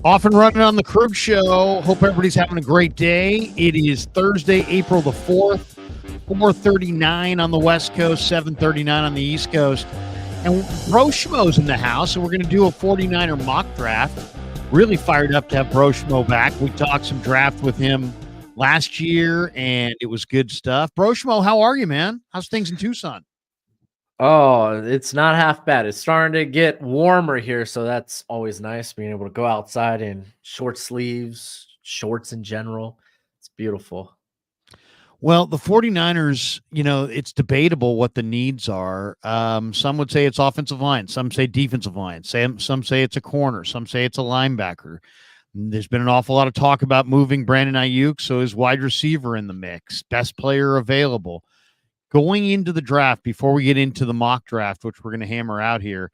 Off and running on the Krug Show. Hope everybody's having a great day. It is Thursday, April the 4th, 4:39 on the West Coast, 7:39 on the East Coast. And Broshmo's in the house, and we're going to do a 49er mock draft. Really fired up to have Broshmo back. We talked some draft with him last year, and it was good stuff. Broshmo, how are you, man? How's things in Tucson? Oh, it's not half bad. It's starting to get warmer here, so that's always nice being able to go outside in short sleeves, shorts in general. It's beautiful. Well, the 49ers, it's debatable what the needs are. Some would say it's offensive line. Some say defensive line. Some say it's a corner. Some say it's a linebacker. There's been an awful lot of talk about moving Brandon Ayuk, so is wide receiver in the mix, best player available. Going into the draft, before we get into the mock draft, which we're going to hammer out here,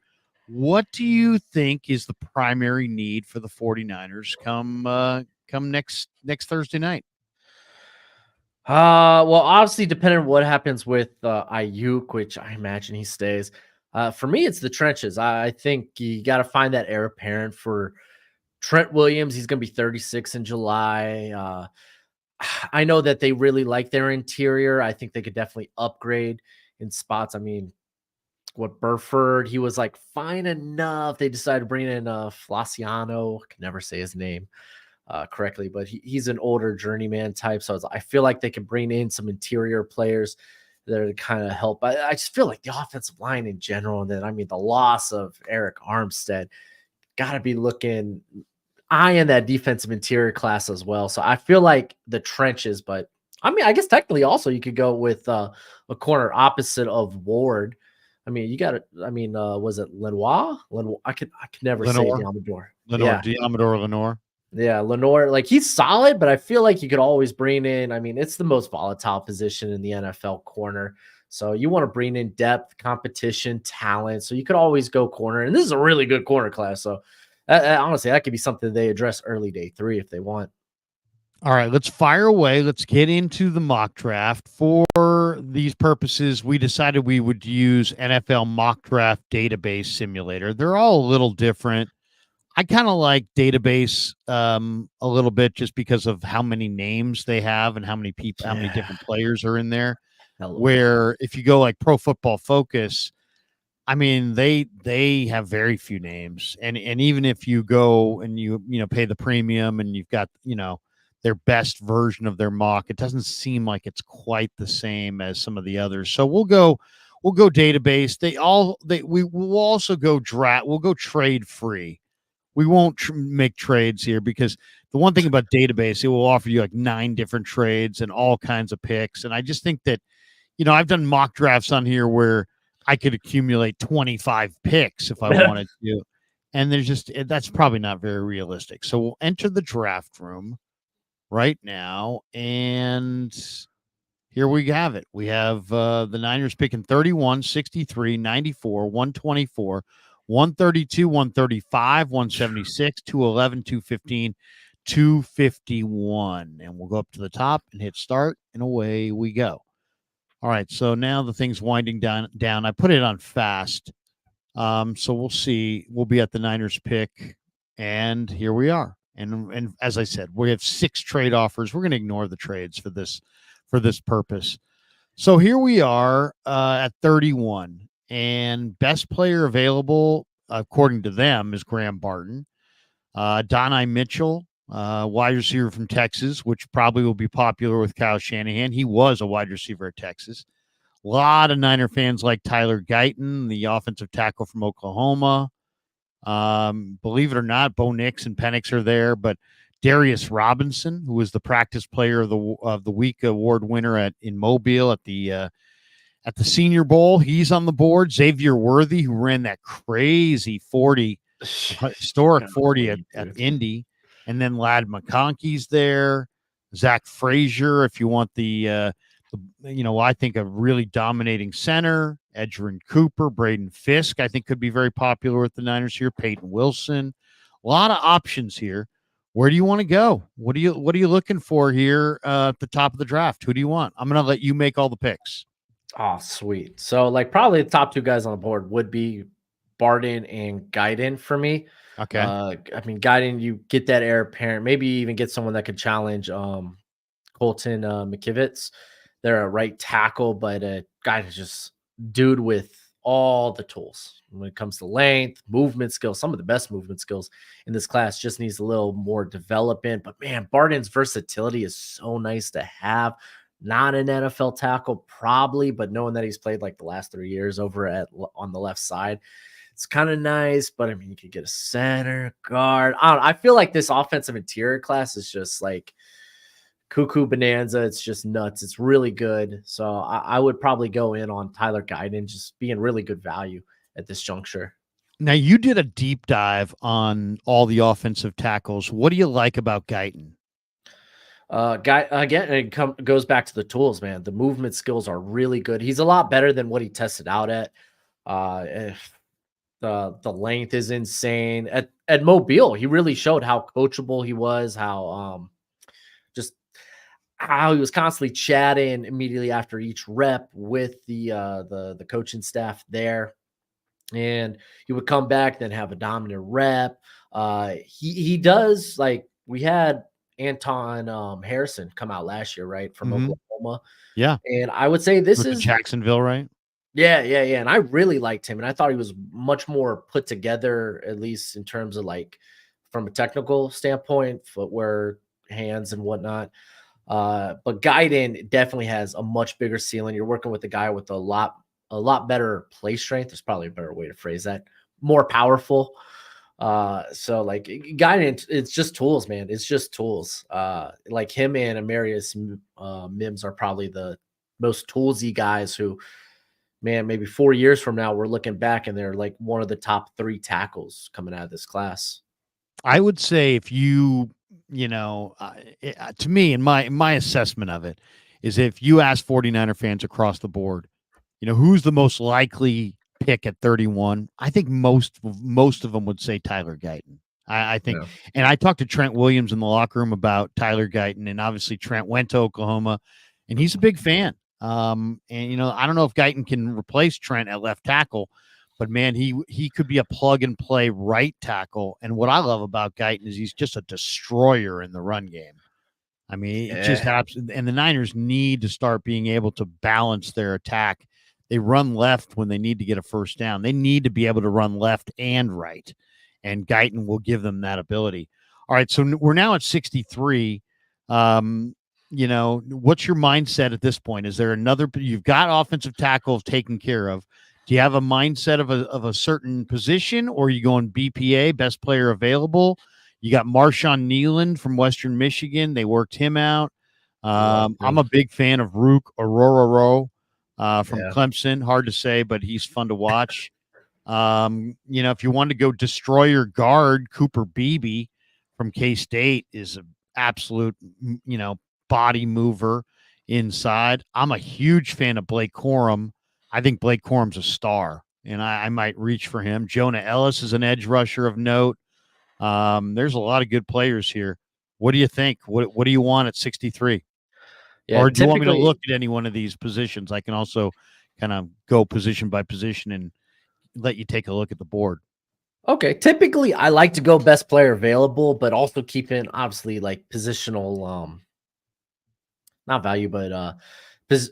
what do you think is the primary need for the 49ers come next Thursday night? Well, obviously, depending on what happens with Ayuk, which I imagine he stays. For me, it's the trenches. I think you got to find that heir apparent for Trent Williams. He's going to be 36 in July. I know that they really like their interior. I think they could definitely upgrade in spots. I mean, what Burford, he was like fine enough. They decided to bring in Feliciano. I can never say his name correctly, but he's an older journeyman type. So I feel like they can bring in some interior players that are kind of help. I just feel like the offensive line in general, and then I mean the loss of Eric Armstead, got to be looking eyeing that defensive interior class as well. So I feel like the trenches, but I mean, I guess technically also you could go with a corner opposite of Ward. I mean, you got it. I mean, was it Lenoir? I could never say Diamador. Diamador Lenoir. Yeah, Lenoir, like he's solid, but I feel like you could always bring in. I mean, it's the most volatile position in the NFL, corner. So you want to bring in depth, competition, talent. So you could always go corner, and this is a really good corner class. So honestly, that could be something they address early day 3 if they want. All right, let's fire away. Let's get into the mock draft. For these purposes, we decided we would use NFL Mock Draft Database Simulator. They're all a little different. I kind of like Database a little bit just because of how many names they have and how many people, how many different players are in there. Where if you go like Pro Football Focus, I mean, they have very few names, and even if you go and you pay the premium and you've got their best version of their mock, it doesn't seem like it's quite the same as some of the others. So we'll go database. We will also go draft. We'll go trade free. We won't make trades here because the one thing about database, it will offer you like 9 different trades and all kinds of picks. And I just think that I've done mock drafts on here where I could accumulate 25 picks if I wanted to. And that's probably not very realistic. So we'll enter the draft room right now. And here we have it. We have the Niners picking 31, 63, 94, 124, 132, 135, 176, 211, 215, 251. And we'll go up to the top and hit start, and away we go. All right, so now the thing's winding down. I put it on fast. So we'll see. We'll be at the Niners pick, and here we are. And as I said, we have 6 trade offers. We're going to ignore the trades for this purpose. So here we are at 31, and best player available, according to them, is Graham Barton. Donnie Mitchell, wide receiver from Texas, which probably will be popular with Kyle Shanahan. He was a wide receiver at Texas. A lot of Niner fans like Tyler Guyton, the offensive tackle from Oklahoma. Believe it or not, Bo Nix and Penix are there, but Darius Robinson, who was the practice player of the week award winner in Mobile at the Senior Bowl, he's on the board. Xavier Worthy, who ran that crazy 40, historic 40 at Indy. And then Ladd McConkey's there. Zach Frazier, if you want I think a really dominating center. Edgerrin Cooper, Braden Fisk, I think could be very popular with the Niners here. Peyton Wilson. A lot of options here. Where do you want to go? What are you looking for here at the top of the draft? Who do you want? I'm going to let you make all the picks. Oh, sweet. So, probably the top 2 guys on the board would be Barton and Guyton for me. Okay. I mean, Guyton, you get that heir apparent, maybe even get someone that could challenge Colton McKivitz. They're a right tackle, but a guy is just dude with all the tools when it comes to length, movement skills, some of the best movement skills in this class. Just needs a little more development. But man, Barden's versatility is so nice to have. Not an NFL tackle, probably, but knowing that he's played like the last 3 years over at on the left side, it's kind of nice. But I mean, you could get a center guard. I don't know, I feel like this offensive interior class is just like cuckoo bonanza. It's just nuts. It's really good. So I would probably go in on Tyler Guyton, just being really good value at this juncture. Now you did a deep dive on all the offensive tackles. What do you like about Guyton? Guy again, goes back to the tools, man. The movement skills are really good. He's a lot better than what he tested out at. If the length is insane at Mobile, he really showed how coachable he was, how just how he was constantly chatting immediately after each rep with the coaching staff there, and he would come back then have a dominant rep. He does, like, we had Anton Harrison come out last year, right, from Mhm. Oklahoma, Yeah. and I would say this With the is Jacksonville, right? yeah, and I really liked him, and I thought he was much more put together, at least in terms of, like, from a technical standpoint, footwork, hands, and whatnot. But Guyton definitely has a much bigger ceiling. You're working with a guy with a lot better play strength. There's probably a better way to phrase that. More powerful. So like Guyton, it's just tools, man. It's just tools. Like him and Amarius Mims are probably the most toolsy guys who, man, maybe 4 years from now, we're looking back and they're like one of the top 3 tackles coming out of this class. I would say if to me, in my assessment of it, is if you ask 49er fans across the board, who's the most likely pick at 31? I think most of them would say Tyler Guyton. I think, Yeah. and I talked to Trent Williams in the locker room about Tyler Guyton, and obviously Trent went to Oklahoma, and he's a big fan. And I don't know if Guyton can replace Trent at left tackle, but man, he could be a plug and play right tackle. And what I love about Guyton is he's just a destroyer in the run game. I mean, it just Yeah. happens. And the Niners need to start being able to balance their attack. They run left when they need to get a first down. They need to be able to run left and right. And Guyton will give them that ability. All right. So we're now at 63. What's your mindset at this point? Is there you've got offensive tackle taken care of? Do you have a mindset of a certain position, or are you going BPA, best player available? You got Marshawn Nealand from Western Michigan. They worked him out. I'm a big fan of Rook Aurora from Yeah. Clemson. Hard to say, but he's fun to watch. If you want to go destroyer guard, Cooper Beebe from K-State is an absolute, body mover inside. I'm a huge fan of Blake Corum. I think Blake Corum's a star, and I might reach for him. Jonah Ellis is an edge rusher of note. There's a lot of good players here. What do you think? What do you want at 63? Yeah. Or do you want me to Typically, look at any one of these positions? I can also kind of go position by position and let you take a look at the board. okay. Typically, I like to go best player available, but also keeping obviously like positional, not value, but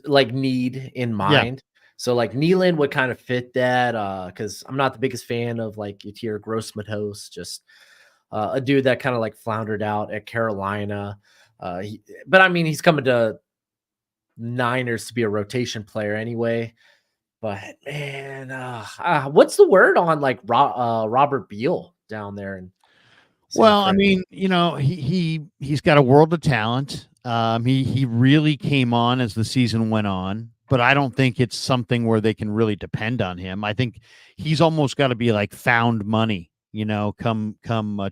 like need in Yeah. mind. So like Neelan would kind of fit that because I'm not the biggest fan of like Yatir Grossmatos, just a dude that kind of like floundered out at Carolina. But I mean, he's coming to Niners to be a rotation player anyway. But man, what's the word on like Robert Beal down there in San Well, I Fran? mean, he's got a world of talent. He really came on as the season went on, but I don't think it's something where they can really depend on him. I think he's almost got to be like found money, come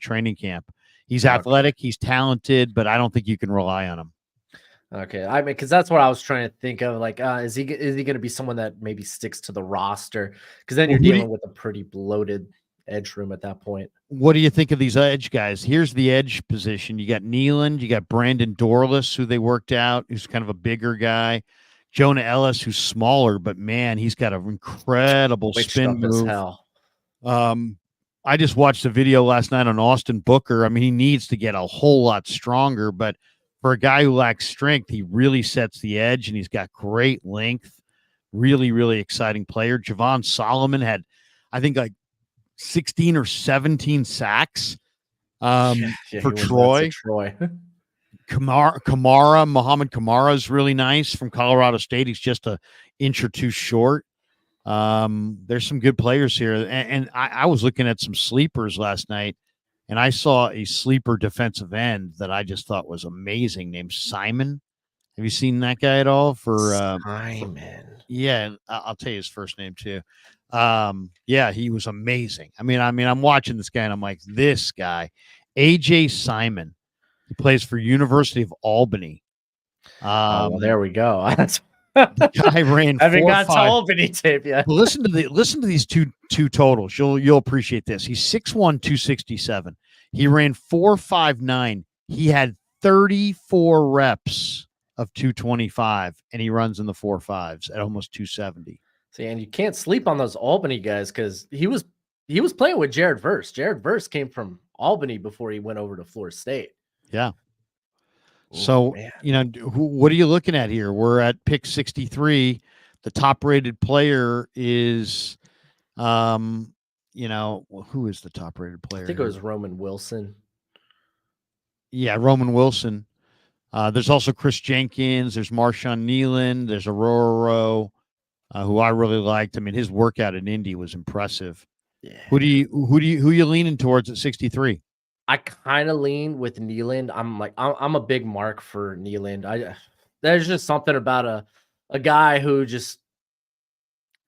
training camp. He's Okay. athletic, he's talented, but I don't think you can rely on him. Okay, I mean, because that's what I was trying to think of. Like, is he going to be someone that maybe sticks to the roster? Because then Well, you're dealing with a pretty bloated edge room at that point. what do you think of these edge guys? Here's the edge position. You got Nealand, you got Brandon Dorless, who they worked out, who's kind of a bigger guy. Jonah Ellis, who's smaller, but man, he's got an incredible Switched spin up as move. hell. Um, I just watched a video last night on Austin Booker. I mean, he needs to get a whole lot stronger, but for a guy who lacks strength, he really sets the edge and he's got great length. Really, really exciting player. Javon Solomon had, I think, like 16 or 17 sacks Yeah, he for went nuts at Troy. Troy. Muhammad Kamara is really nice from Colorado State. He's just an inch or two short. There's some good players here. And I was looking at some sleepers last night, and I saw a sleeper defensive end that I just thought was amazing named Simon. Have you seen that guy at all? Simon. Yeah, and I'll tell you his first name too. Yeah, he was amazing. I mean, I'm watching this guy and I'm like, this guy, AJ Simon. He plays for University of Albany. Oh, well, there we go. The guy ran I haven't got to 4.5. Albany tape yet. Well, listen to these two totals. You'll appreciate this. He's 6'1", 267. He ran 4.59. He had 34 reps of 225, and he runs in the 4.5s at almost 270. See, and you can't sleep on those Albany guys because he was playing with Jared Verse. Jared Verse came from Albany before he went over to Florida State. Yeah. Ooh, So, man. what are you looking at here? We're at pick 63. The top rated player is, who is the top rated player? I think it was Roman Wilson. Yeah, Roman Wilson. There's also Chris Jenkins. There's Marshawn Nealand. There's Aurora, who I really liked. I mean, his workout in Indy was impressive. Yeah. Who you leaning towards at 63? I kind of lean with Nealand. I'm a big mark for Nealand. There's just something about a guy who just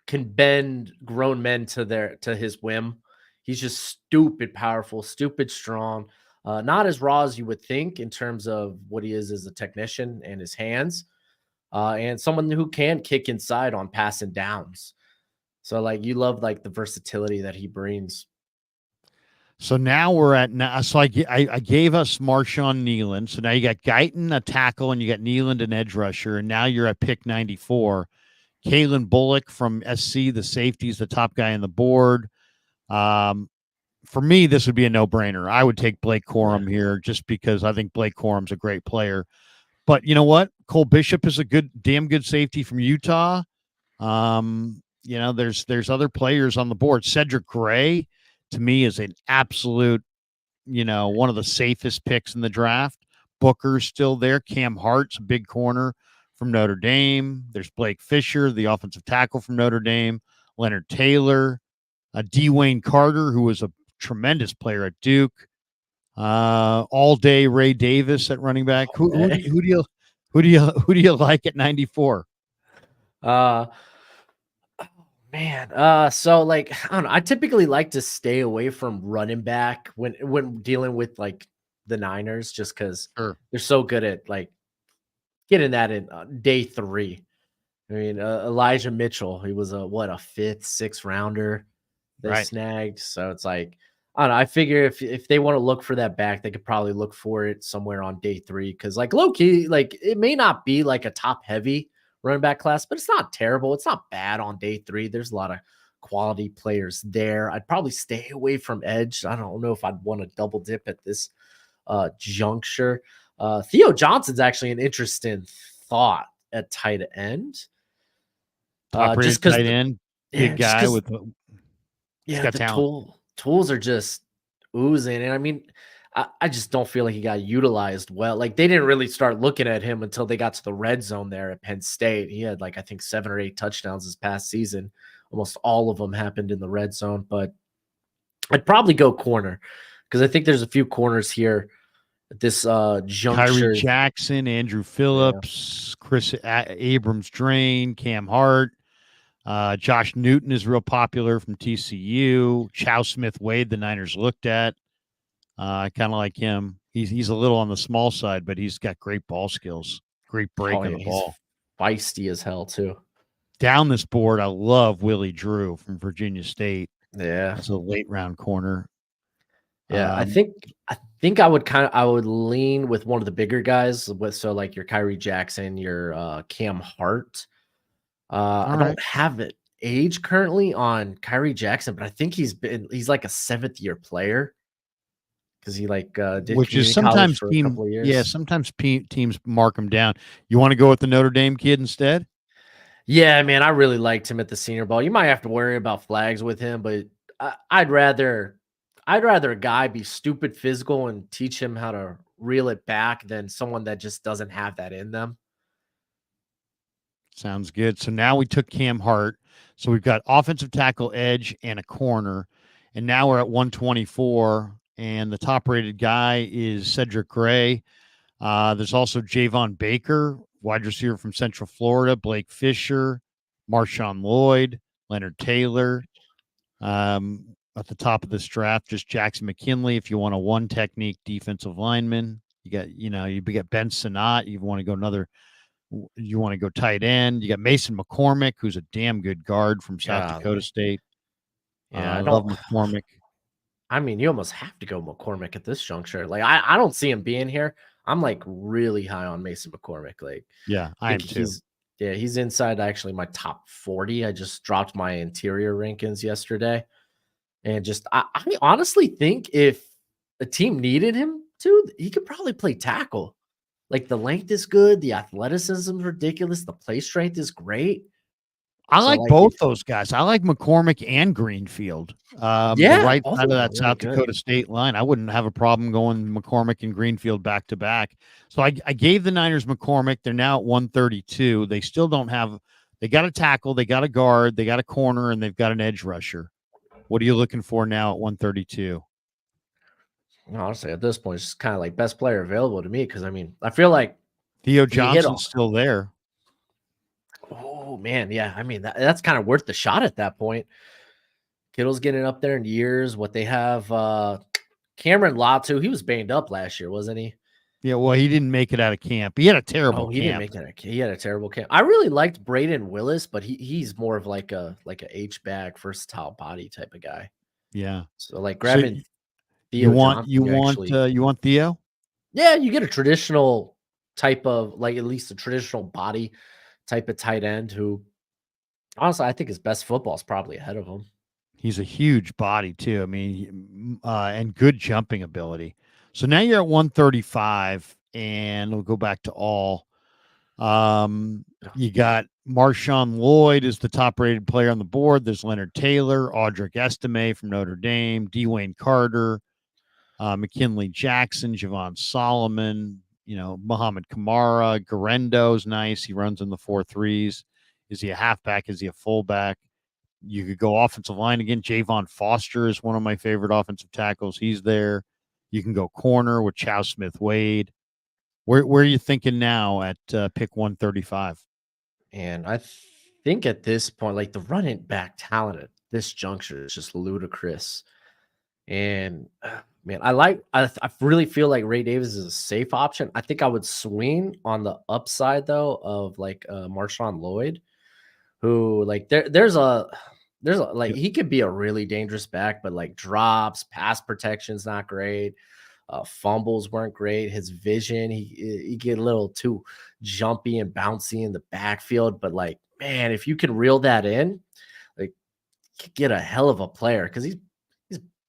can bend grown men to his whim. He's just stupid powerful, stupid strong. Not as raw as you would think in terms of what he is as a technician and his hands, and someone who can kick inside on passing downs. So like you love like the versatility that he brings. So now we're at now. So I gave us Marshawn Nealand. So now you got Guyton, a tackle, and you got Nealand, an edge rusher, and now you're at pick 94. Kalen Bullock from SC, the safety, is the top guy on the board. For me, this would be a no-brainer. I would take Blake Corum here just because I think Blake Corum's a great player. But you know what? Cole Bishop is a damn good safety from Utah. There's other players on the board. Cedric Gray, to me, is an absolute, one of the safest picks in the draft. Booker's still there. Cam Hart's a big corner from Notre Dame. There's Blake Fisher, the offensive tackle from Notre Dame. Leonard Taylor, Dwayne Carter, who was a tremendous player at Duke. All day Ray Davis at running back. Who do you like at 94? Man. So like, I don't know. I typically like to stay away from running back when dealing with like the Niners, just because Sure. they're so good at like getting that in day 3. I mean, Elijah Mitchell, he was a 5th, 6th rounder they Right. snagged. So it's like, I don't know. I figure if they want to look for that back, they could probably look for it somewhere on day 3. Because like low key, like it may not be like a top heavy running back class, but it's not terrible. It's not bad on day 3. There's a lot of quality players there. I'd probably stay away from edge. I don't know if I'd want to double dip at this juncture. Theo Johnson's actually an interesting thought at tight end. Just because tight end, big guy with the tools are just oozing. And I mean, I just don't feel like he got utilized well. Like they didn't really start looking at him until they got to the red zone there at Penn State. He had like, I think 7 or 8 touchdowns this past season. Almost all of them happened in the red zone, but I'd probably go corner because I think there's a few corners here at this juncture. Kyrie Jackson, Andrew Phillips, Chris Abrams-Drain, Cam Hart. Josh Newton is real popular from TCU. Chow Smith-Wade, the Niners looked at. I kind of like him. He's a little on the small side, but he's got great ball skills, great break on the ball. Feisty as hell too. Down this board, I love Willie Drew from Virginia State. Yeah, that's a late round corner. Yeah, I think I would lean with one of the bigger guys so like your Kyrie Jackson, your Cam Hart. I don't have it age currently on Kyrie Jackson, but I think he's like a 7th-year player because he did which is community college sometimes for a couple of years. sometimes teams mark him down. You want to go with the Notre Dame kid instead? Yeah, man, I really liked him at the Senior Bowl. You might have to worry about flags with him, but I'd rather a guy be stupid physical and teach him how to reel it back than someone that just doesn't have that in them. Sounds good. So now we took Cam Hart. So we've got offensive tackle, edge, and a corner. And now we're at 124. And the top rated guy is Cedric Gray. There's also Javon Baker, wide receiver from Central Florida, Blake Fisher, Marshawn Lloyd, Leonard Taylor. At the top of this draft, just Jackson McKinley. If you want a one technique defensive lineman, you got Ben Sinnott. You want to go tight end. You got Mason McCormick, who's a damn good guard from South Dakota State. Yeah, I love McCormick. I mean, you almost have to go McCormick at this juncture. Like, I don't see him being here. I'm like really high on Mason McCormick. Like, Yeah, I am too. He's inside actually my top 40. I just dropped my interior rankings yesterday. And just I honestly think if a team needed him to, he could probably play tackle. Like, the length is good, the athleticism is ridiculous, the play strength is great. I So, like both those guys. I like McCormick and Greenfield. The right both side of them are that really South good. Dakota State line. I wouldn't have a problem going McCormick and Greenfield back to back. So I gave the Niners McCormick. They're now at 132. They still don't have. They got a tackle. They got a guard. They got a corner, and they've got an edge rusher. What are you looking for now at 132? Honestly, at this point, it's just kind of like best player available to me because I mean, I feel like Theo he hit Johnson's all. still there. Oh man, yeah. I mean, that's kind of worth the shot at that point. Kittle's getting up there in years. What they have, Cameron Latu, he was banged up last year, wasn't he? Yeah, well, he didn't make it out of camp. He had a terrible He didn't camp. make it. He had a terrible camp. I really liked Braden Willis, but he's more of like a H back versatile body type of guy. Yeah. So like grabbing You Theo want Johnson, you want Theo? yeah, you get a traditional type of like at least a traditional body type of tight end who honestly I think his best football is probably ahead of him. He's a huge body too. I mean, and good jumping ability. So now you're at 135, and we'll go back to all. You got Marshawn Lloyd is the top rated player on the board. There's Leonard Taylor, Audric Estime from Notre Dame, Dwayne Carter, McKinley Jackson, Javon Solomon, Muhammad Kamara, Garendo's nice. He runs in the 4.3s. Is he a halfback? Is he a fullback? You could go offensive line again. Javon Foster is one of my favorite offensive tackles. He's there. You can go corner with Chow Smith Wade. Where are you thinking now at pick 135? And I think at this point, like the running back talent at this juncture is just ludicrous. And man, I really feel like Ray Davis is a safe option. I think I would swing on the upside though of like Marshawn Lloyd, who like there's a like he could be a really dangerous back, but like drops, pass protection's not great. Fumbles weren't great. His vision, he get a little too jumpy and bouncy in the backfield. But like, man, if you can reel that in, like, you could get a hell of a player because he's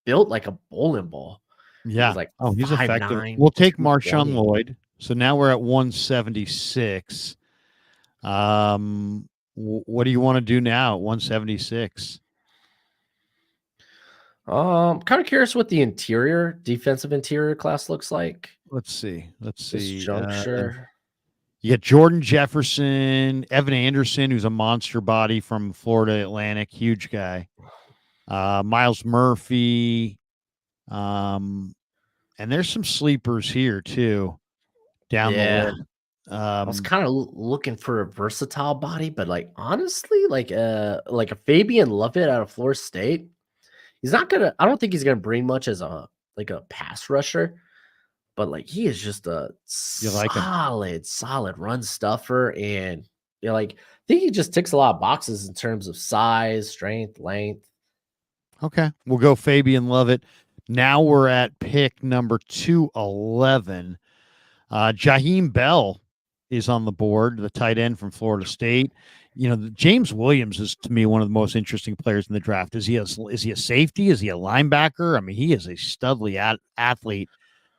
built like a bowling ball. Yeah, He's like he's 5'9", effective. We'll take 220. Marshawn Lloyd. So now we're at 176. What do you want to do now at 176? Kind of curious what the defensive interior class looks like. Let's see. This juncture. You got Jordan Jefferson, Evan Anderson, who's a monster body from Florida Atlantic, huge guy. Miles Murphy. And there's some sleepers here too. Down the list. I was kind of looking for a versatile body, but like honestly, like a Fabian Lovett out of Florida State. He's not gonna. I don't think he's gonna bring much as a pass rusher, but like he is just a solid run stuffer, and I think he just ticks a lot of boxes in terms of size, strength, length. Okay, we'll go Fabian Lovett. Now we're at pick number 211. Jaheim Bell is on the board, the tight end from Florida State. James Williams is to me one of the most interesting players in the draft. Is he a safety? Is he a linebacker? I mean, he is a studly athlete.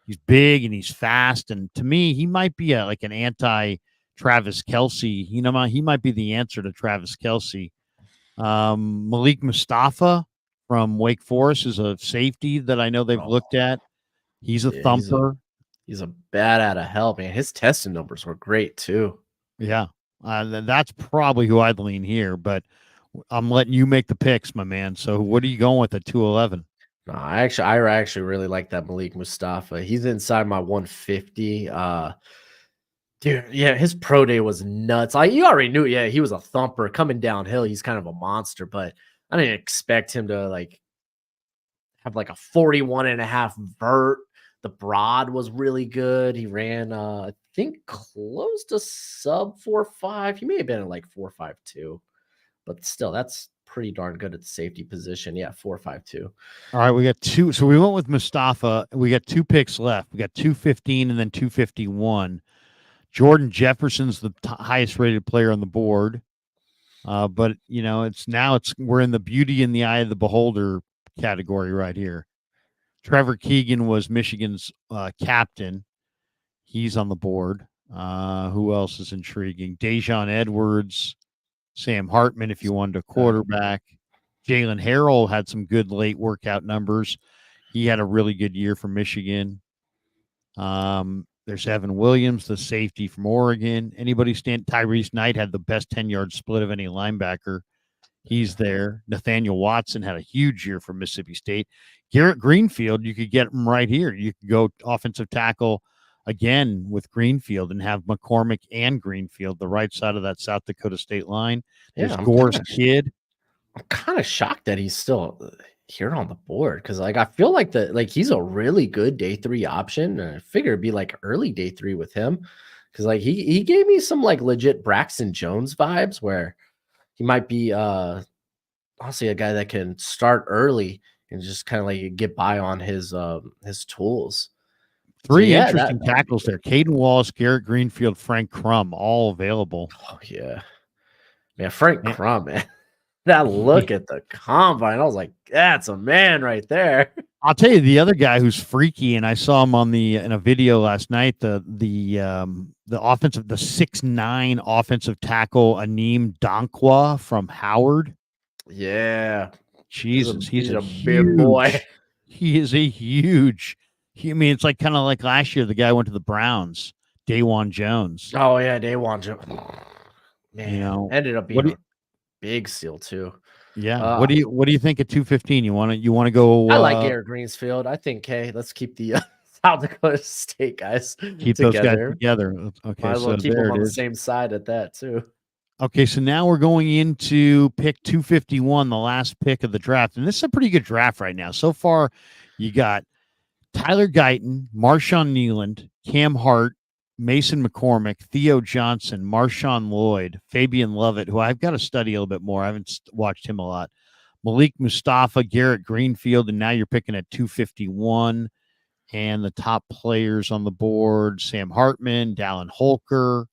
He's big and he's fast, and to me, he might be like an anti Travis Kelce. He might be the answer to Travis Kelce. Malik Mustafa from Wake Forest is a safety that I know they've looked at. He's a thumper. He's a bat out of hell, man. His testing numbers were great too. Yeah, that's probably who I'd lean here, but I'm letting you make the picks, my man. So what are you going with at 211? No, I actually really like that Malik Mustafa. He's inside my 150. Dude, yeah, his pro day was nuts. You already knew, yeah, he was a thumper coming downhill. He's kind of a monster, but I didn't expect him to have like a 41.5 vert. The broad was really good. He ran, I think, close to sub 4.5. He may have been at like 4.52, but still, that's pretty darn good at the safety position. Yeah, 4.52. All right, we got two. So we went with Mustafa. We got 2 picks left. We got 215 and then 251. Jordan Jefferson's the highest rated player on the board. But we're in the beauty in the eye of the beholder category right here. Trevor Keegan was Michigan's captain. He's on the board. Who else is intriguing? Dejon Edwards, Sam Hartman, if you wanted a quarterback. Jalen Harrell had some good late workout numbers. He had a really good year for Michigan. There's Evan Williams, the safety from Oregon. Tyrese Knight had the best 10-yard split of any linebacker. He's there. Nathaniel Watson had a huge year for Mississippi State. Garrett Greenfield, you could get him right here. You could go offensive tackle again with Greenfield and have McCormick and Greenfield, the right side of that South Dakota State line. There's Gore's kid. I'm kind of shocked that he's still here on the board because I feel like he's a really good day 3 option. I figure it'd be like early day 3 with him because he gave me some legit Braxton Jones vibes where he might be honestly a guy that can start early and just kind of get by on his tools. 3 interesting tackles there. Caden Wallace, Garrett Greenfield, Frank Crum, all available. Oh yeah, man, Frank Crum, man. That look at the combine, I was like, that's a man right there. I'll tell you the other guy who's freaky, and I saw him in a video last night. The 6'9" offensive tackle Aneem Dankwa from Howard. Yeah, Jesus, he's a big boy. He is a huge. It's like kind of like last year. The guy went to the Browns, Dawan Jones. Oh yeah, Dawan Jones. Man, ended up being big steal too. Yeah. What do you think at 215? You want to go? I like Garrett Greensfield. I think, hey, let's keep the South Dakota State guys keep those guys together. Okay, might as well keep them on the same side at that too. Okay, so now we're going into pick 251, the last pick of the draft, and this is a pretty good draft right now. So far, you got Tyler Guyton, Marshawn Kneeland, Cam Hart, Mason McCormick, Theo Johnson, Marshawn Lloyd, Fabian Lovett, who I've got to study a little bit more. I haven't watched him a lot. Malik Mustafa, Garrett Greenfield, and now you're picking at 251. And the top players on the board, Sam Hartman, Dallin Holker,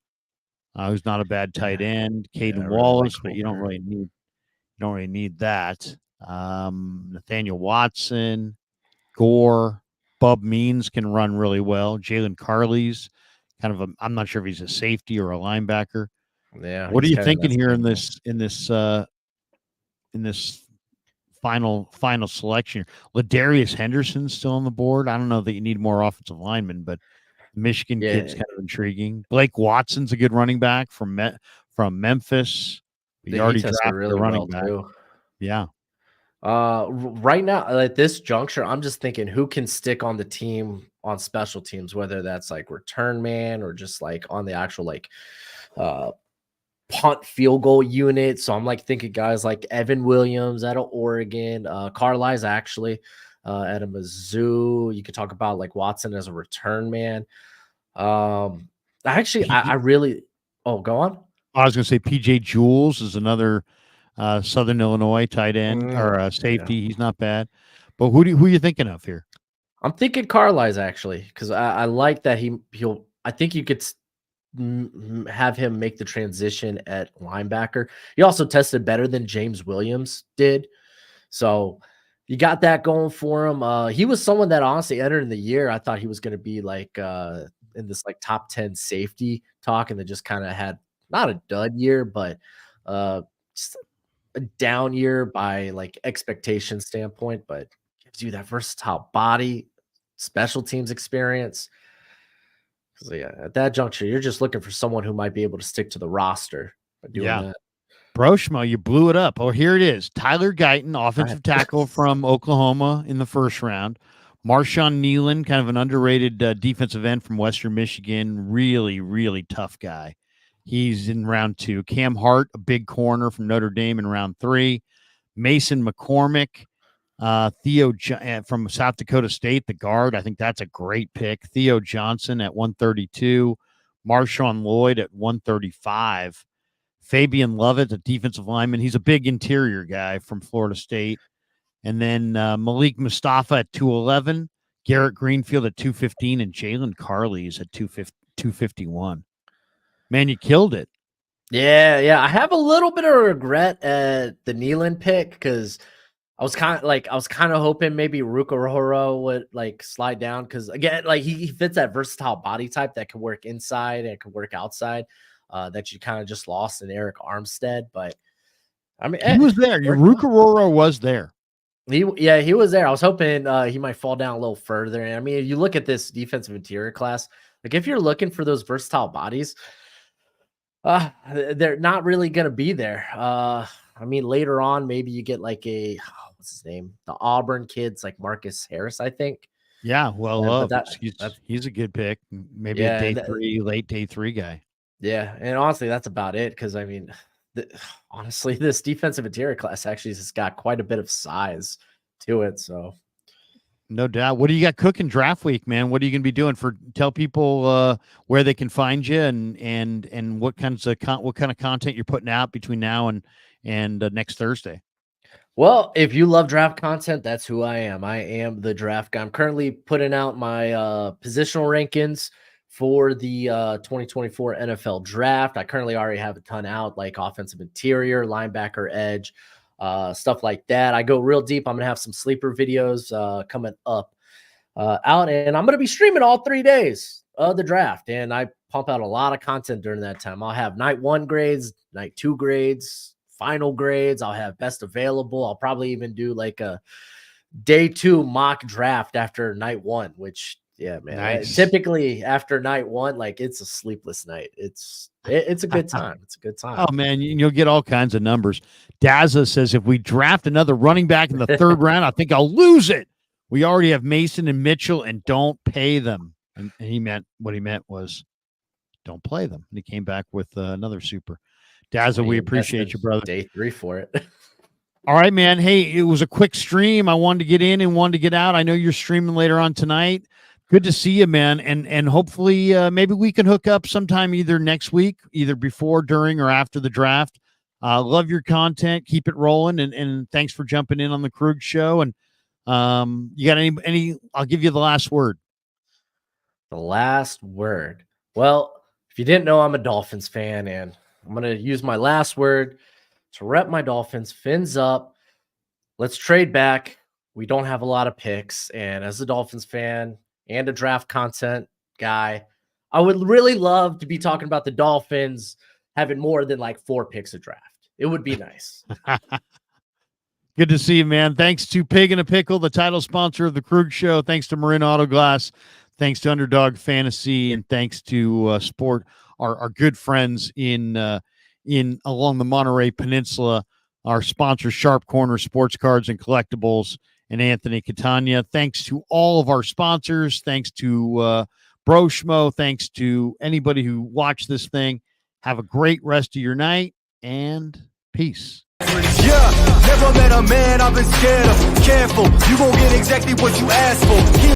who's not a bad tight end, Caden Wallace, but you don't really need that. Nathaniel Watson, Gore, Bub Means can run really well. Jalen Carley's I'm not sure if he's a safety or a linebacker. Yeah. What are you thinking here in this final selection? Ladarius Henderson's still on the board. I don't know that you need more offensive linemen, but Michigan kid's kind of intriguing. Blake Watson's a good running back from Memphis. He already drafted really a running back. Too. Yeah. Right now at this juncture, I'm just thinking who can stick on the team on special teams, whether that's return man or just on the actual punt field goal unit. So I'm thinking guys like Evan Williams out of Oregon, Carlisle's actually at a Mizzou. You could talk about Watson as a return man. I really go on. I was gonna say PJ Jules is another Southern Illinois tight end or safety. Yeah. He's not bad. But who are you thinking of here? I'm thinking Carlisle's actually, because I like that he'll. I think you could have him make the transition at linebacker. He also tested better than James Williams did. So you got that going for him. He was someone that honestly entered in the year. I thought he was going to be like in this like top 10 safety talk, and then just kind of had not a dud year, but just a down year by like expectation standpoint, but gives you that versatile body, special teams experience. So yeah, at that juncture, you're just looking for someone who might be able to stick to the roster by doing that. Broshmo, you blew it up. Oh, here it is. Tyler Guyton, offensive tackle from Oklahoma in the first round. Marshawn Nealon, kind of an underrated defensive end from Western Michigan. Really, really tough guy. He's in round 2. Cam Hart, a big corner from Notre Dame in round 3. Mason McCormick, Theo from South Dakota State, the guard. I think that's a great pick. Theo Johnson at 132. Marshawn Lloyd at 135. Fabian Lovett, a defensive lineman. He's a big interior guy from Florida State. And then Malik Mustafa at 211. Garrett Greenfield at 215. And Jalen Carley's at 251. Man, you killed it. Yeah. I have a little bit of regret at the Nealon pick because I was kind of hoping maybe Rukorohoro would like slide down because again, like he fits that versatile body type that can work inside and can work outside. That you kind of just lost in Eric Armstead, but I mean he was there. Rukorohoro was there. He was there. I was hoping he might fall down a little further. And I mean, if you look at this defensive interior class, like if you're looking for those versatile bodies, they're not really going to be there. I mean, later on, maybe you get like what's his name? The Auburn kids, like Marcus Harris, I think. Yeah, well, he's a good pick. Maybe a late day 3 guy. Yeah, and honestly, that's about it. Because I mean, honestly, this defensive interior class actually has got quite a bit of size to it. So, no doubt. What do you got cooking draft week, man? What are you going to be doing? Tell people where they can find you and what kind of content you're putting out between now and next Thursday. Well, if you love draft content, that's who I am. I am the draft guy. I'm currently putting out my positional rankings for the 2024 NFL draft. I currently already have a ton out, like offensive interior, linebacker, edge, stuff like that. I go real deep. I'm going to have some sleeper videos coming up out, and I'm going to be streaming all 3 days of the draft, and I pump out a lot of content during that time. I'll have night 1 grades, night 2 grades, final grades. I'll have best available. I'll probably even do like a day 2 mock draft after night 1, which yeah, man. Nice. Typically after night 1, like it's a sleepless night. It's a good time. It's a good time. Oh man, you'll get all kinds of numbers. Daza says if we draft another running back in the 3rd round, I think I'll lose it. We already have Mason and Mitchell, and don't pay them. And what he meant was don't play them. And he came back with another super. Daza, we appreciate you, brother. Day 3 for it. All right, man. Hey, it was a quick stream. I wanted to get in and wanted to get out. I know you're streaming later on tonight. Good to see you, man. And hopefully maybe we can hook up sometime either next week, either before, during, or after the draft. Love your content. Keep it rolling. And thanks for jumping in on the Krug Show. And you got any, I'll give you the last word. The last word. Well, if you didn't know, I'm a Dolphins fan, and I'm going to use my last word to rep my Dolphins. Fins up. Let's trade back. We don't have a lot of picks. And as a Dolphins fan and a draft content guy, I would really love to be talking about the Dolphins having more than like 4 picks a draft. It would be nice. Good to see you, man. Thanks to Pig and a Pickle, the title sponsor of the Krug Show. Thanks to Marin Auto Glass. Thanks to Underdog Fantasy, and thanks to Sport, our good friends in along the Monterey Peninsula. Our sponsor, Sharp Corner Sports Cards and Collectibles, and Anthony Catania. Thanks to all of our sponsors. Thanks to Broshmo. Thanks to anybody who watched this thing. Have a great rest of your night, and peace. Yeah, never met a man I've been scared of. Careful, you gon' get exactly what you asked for.